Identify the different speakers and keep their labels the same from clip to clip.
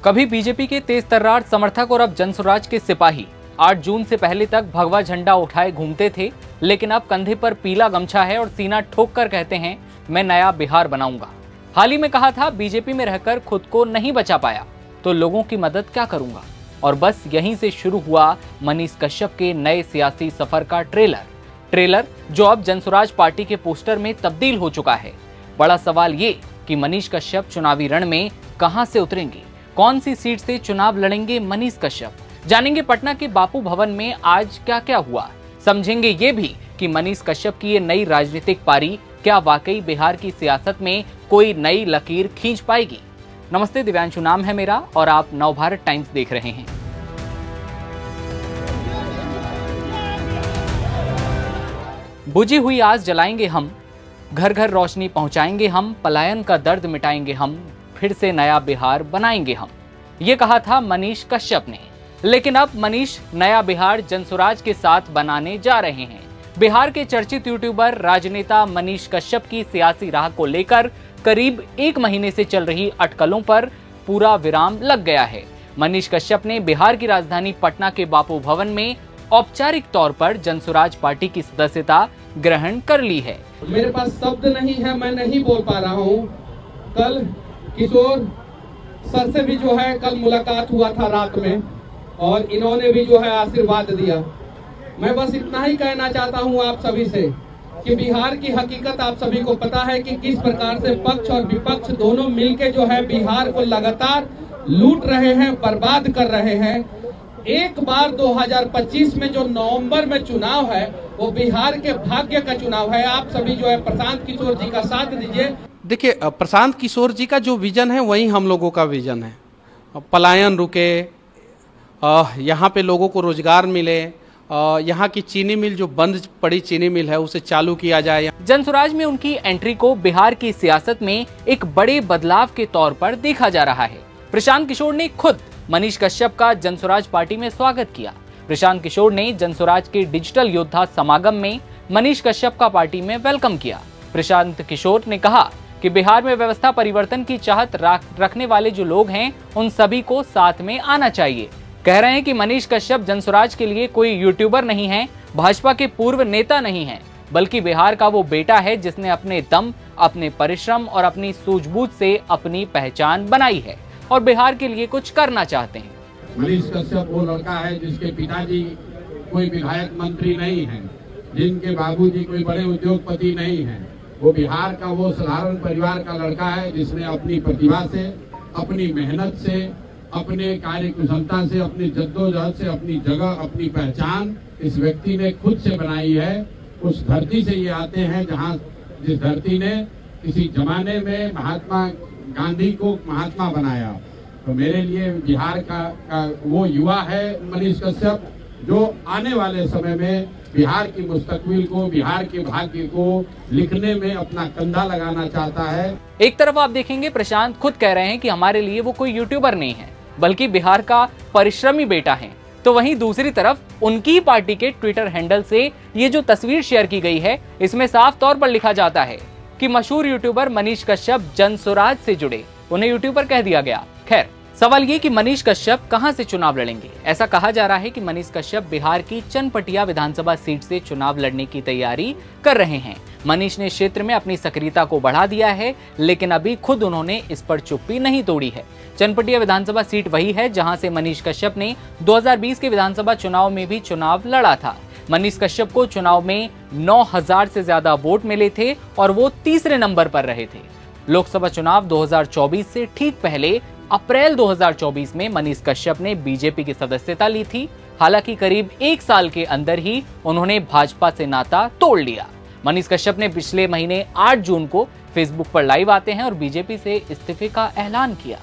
Speaker 1: कभी बीजेपी के तेज तर्रार समर्थक और अब जनसुराज के सिपाही 8 जून से पहले तक भगवा झंडा उठाए घूमते थे, लेकिन अब कंधे पर पीला गमछा है और सीना ठोक कर कहते हैं मैं नया बिहार बनाऊंगा। हाल ही में कहा था बीजेपी में रहकर खुद को नहीं बचा पाया तो लोगों की मदद क्या करूंगा, और बस यहीं से शुरू हुआ मनीष कश्यप के नए सियासी सफर का ट्रेलर जो अब जनसुराज पार्टी के पोस्टर में तब्दील हो चुका है। बड़ा सवाल ये कि मनीष कश्यप चुनावी रण में कहां से उतरेंगे, कौन सी सीट से चुनाव लड़ेंगे मनीष कश्यप। जानेंगे पटना के बापू भवन में आज क्या क्या हुआ, समझेंगे ये भी कि मनीष कश्यप की ये नई राजनीतिक पारी क्या वाकई बिहार की सियासत में कोई नई लकीर खींच पाएगी। नमस्ते, दिव्यांशु नाम है मेरा और आप नवभारत टाइम्स देख रहे हैं। बुझी हुई आस जलाएंगे हम, घर घर रोशनी पहुंचाएंगे हम, पलायन का दर्द मिटाएंगे हम, फिर से नया बिहार बनाएंगे हम, ये कहा था मनीष कश्यप ने। लेकिन अब मनीष नया बिहार जनसुराज के साथ बनाने जा रहे हैं। बिहार के चर्चित यूट्यूबर राजनेता मनीष कश्यप की सियासी राह को लेकर करीब 1 महीने से चल रही अटकलों पर पूरा विराम लग गया है। मनीष कश्यप ने बिहार की राजधानी पटना के बापू भवन में औपचारिक तौर पर जनसुराज पार्टी की सदस्यता ग्रहण कर ली है।
Speaker 2: मेरे पास शब्द नहीं है, मैं नहीं बोल पा रहा हूँ। कल किशोर सर से भी जो है कल मुलाकात हुआ था रात में और इन्होंने भी जो है आशीर्वाद दिया। मैं बस इतना ही कहना चाहता हूँ आप सभी से कि बिहार की हकीकत आप सभी को पता है कि किस प्रकार से पक्ष और विपक्ष दोनों मिलके जो है बिहार को लगातार लूट रहे हैं, बर्बाद कर रहे हैं। एक बार 2025 में जो नवंबर में चुनाव है वो बिहार के भाग्य का चुनाव है। आप सभी जो है प्रशांत किशोर जी का साथ दीजिए।
Speaker 3: देखिए, प्रशांत किशोर जी का जो विजन है वही हम लोगों का विजन है। पलायन रुके, यहाँ पे लोगों को रोजगार मिले, यहाँ की चीनी मिल जो बंद पड़ी चीनी मिल है उसे चालू किया जाए।
Speaker 1: जनसुराज में उनकी एंट्री को बिहार की सियासत में एक बड़े बदलाव के तौर पर देखा जा रहा है। प्रशांत किशोर ने खुद मनीष कश्यप का जनसुराज पार्टी में स्वागत किया। प्रशांत किशोर ने जनसुराज के डिजिटल योद्धा समागम में मनीष कश्यप का पार्टी में वेलकम किया। प्रशांत किशोर ने कहा कि बिहार में व्यवस्था परिवर्तन की चाहत रखने वाले जो लोग हैं उन सभी को साथ में आना चाहिए। कह रहे हैं कि मनीष कश्यप जनसुराज के लिए कोई यूट्यूबर नहीं है, भाजपा के पूर्व नेता नहीं है, बल्कि बिहार का वो बेटा है जिसने अपने दम, अपने परिश्रम और अपनी सूझबूझ से अपनी पहचान बनाई है और बिहार के लिए कुछ करना चाहते हैं।
Speaker 4: मनीष कश्यप वो लड़का है जिसके पिताजी कोई विधायक मंत्री नहीं है, जिनके बाबूजी कोई बड़े उद्योगपति नहीं है। वो बिहार का वो साधारण परिवार का लड़का है जिसने अपनी प्रतिभा से, अपनी मेहनत से, अपने कार्य कुशलता से, अपनी जद्दोजहद से अपनी जगह, अपनी पहचान इस व्यक्ति ने खुद से बनाई है। उस धरती से ये आते हैं जहाँ जिस धरती ने किसी जमाने में महात्मा गांधी को महात्मा बनाया। तो मेरे लिए बिहार का वो युवा है मनीष कश्यप जो आने वाले समय में बिहार की मुस्तकबिल को, बिहार के भाग्य को लिखने में अपना कंधा लगाना चाहता है।
Speaker 1: एक तरफ आप देखेंगे प्रशांत खुद कह रहे हैं कि हमारे लिए वो कोई यूट्यूबर नहीं है बल्कि बिहार का परिश्रमी बेटा है, तो वहीं दूसरी तरफ उनकी पार्टी के ट्विटर हैंडल से ये जो तस्वीर शेयर की गई है इसमें साफ तौर पर लिखा जाता है कि मशहूर यूट्यूबर मनीष कश्यप जनसुराज से जुड़े, उन्हें यूट्यूबर कह दिया गया। खैर, सवाल ये कि मनीष कश्यप कहां से चुनाव लड़ेंगे। ऐसा कहा जा रहा है कि मनीष कश्यप बिहार की चनपटिया विधानसभा सीट से चुनाव लड़ने की तैयारी कर रहे हैं। मनीष ने क्षेत्र में अपनी सक्रियता को बढ़ा दिया है, लेकिन अभी खुद उन्होंने इस पर चुप्पी नहीं तोड़ी है। चनपटिया विधानसभा सीट वही है जहां से मनीष कश्यप ने 2020 के विधानसभा चुनाव में भी चुनाव लड़ा था। मनीष कश्यप को चुनाव में 9000 से ज्यादा वोट मिले थे और वो तीसरे नंबर पर रहे थे। लोकसभा चुनाव 2024 से ठीक पहले अप्रैल 2024 में मनीष कश्यप ने बीजेपी की सदस्यता ली थी। हालांकि करीब 1 साल के अंदर ही उन्होंने भाजपा से नाता तोड़ लिया। मनीष कश्यप ने पिछले महीने 8 जून को फेसबुक पर लाइव आते हैं और बीजेपी से इस्तीफे का ऐलान किया।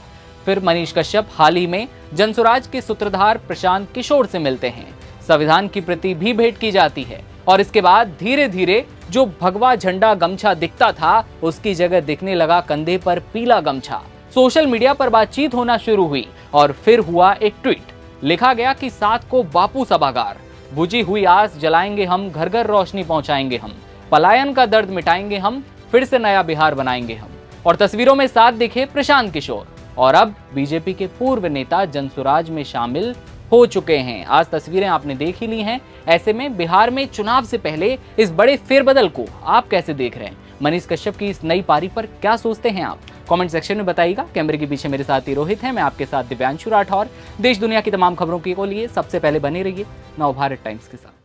Speaker 1: फिर मनीष कश्यप हाल ही में जनसुराज के सूत्रधार प्रशांत किशोर से मिलते हैं, संविधान की प्रति भी भेंट की जाती है और इसके बाद धीरे धीरे जो भगवा झंडा गमछा दिखता था उसकी जगह दिखने लगा कंधे पर पीला गमछा। सोशल मीडिया पर बातचीत होना शुरू हुई और फिर हुआ एक ट्वीट। लिखा गया कि 7 को बापू सभागार, बुझी हुई आस जलाएंगे हम, घर घर रोशनी पहुंचाएंगे हम, पलायन का दर्द मिटाएंगे हम, फिर से नया बिहार बनाएंगे हम। और तस्वीरों में साथ दिखे प्रशांत किशोर। और अब बीजेपी के पूर्व नेता जनसुराज में शामिल हो चुके हैं। आज तस्वीरें आपने देख ही ली हैं। ऐसे में बिहार में चुनाव से पहले इस बड़े फेरबदल को आप कैसे देख रहे हैं? मनीष कश्यप की इस नई पारी पर क्या सोचते हैं आप? कमेंट सेक्शन में बताइएगा। कैमरे के पीछे मेरे साथी रोहित है, मैं आपके साथ दिव्यांशु राठौर। देश दुनिया की तमाम खबरों के लिए सबसे पहले बने रहिए नवभारत टाइम्स के साथ।